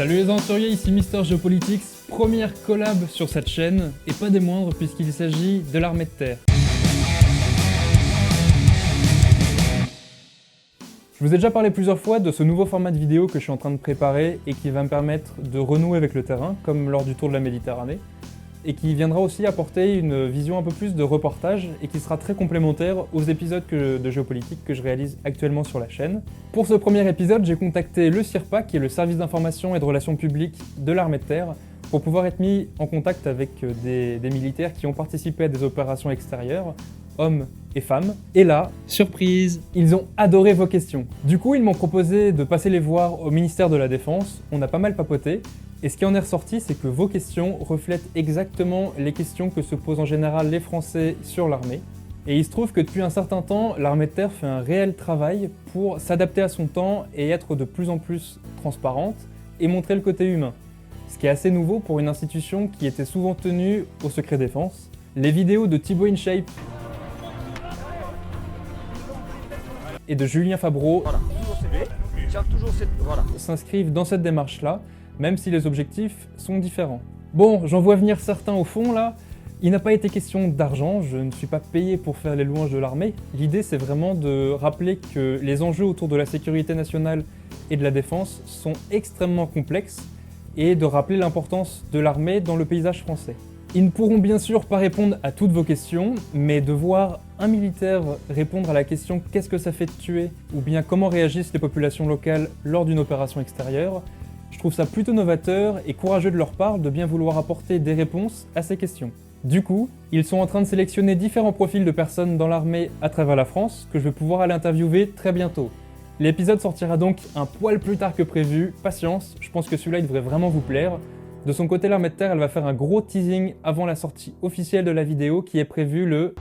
Salut les aventuriers, ici Mister Geopolitics, première collab sur cette chaîne, et pas des moindres puisqu'il s'agit de l'armée de terre. Je vous ai déjà parlé plusieurs fois de ce nouveau format de vidéo que je suis en train de préparer et qui va me permettre de renouer avec le terrain, comme lors du tour de la Méditerranée, et qui viendra aussi apporter une vision un peu plus de reportage et qui sera très complémentaire aux épisodes de géopolitique que je réalise actuellement sur la chaîne. Pour ce premier épisode, j'ai contacté le CIRPA, qui est le service d'information et de relations publiques de l'armée de terre, pour pouvoir être mis en contact avec des militaires qui ont participé à des opérations extérieures, hommes et femmes. Et là, surprise, ils ont adoré vos questions. Du coup, ils m'ont proposé de passer les voir au ministère de la Défense. On a pas mal papoté. Et ce qui en est ressorti, c'est que vos questions reflètent exactement les questions que se posent en général les Français sur l'armée. Et il se trouve que depuis un certain temps, l'armée de terre fait un réel travail pour s'adapter à son temps et être de plus en plus transparente et montrer le côté humain. Ce qui est assez nouveau pour une institution qui était souvent tenue au secret défense. Les vidéos de Thibaut InShape et de Julien Fabreau s'inscrivent dans cette démarche-là, même si les objectifs sont différents. Bon, j'en vois venir certains au fond là. Il n'a pas été question d'argent, je ne suis pas payé pour faire les louanges de l'armée. L'idée, c'est vraiment de rappeler que les enjeux autour de la sécurité nationale et de la défense sont extrêmement complexes et de rappeler l'importance de l'armée dans le paysage français. Ils ne pourront bien sûr pas répondre à toutes vos questions, mais de voir un militaire répondre à la question « qu'est-ce que ça fait de tuer ?» ou bien « comment réagissent les populations locales lors d'une opération extérieure ?» Je trouve ça plutôt novateur et courageux de leur part de bien vouloir apporter des réponses à ces questions. Du coup, ils sont en train de sélectionner différents profils de personnes dans l'armée à travers la France que je vais pouvoir aller interviewer très bientôt. L'épisode sortira donc un poil plus tard que prévu, patience, je pense que celui-là il devrait vraiment vous plaire. De son côté, l'armée de terre, elle va faire un gros teasing avant la sortie officielle de la vidéo qui est prévue le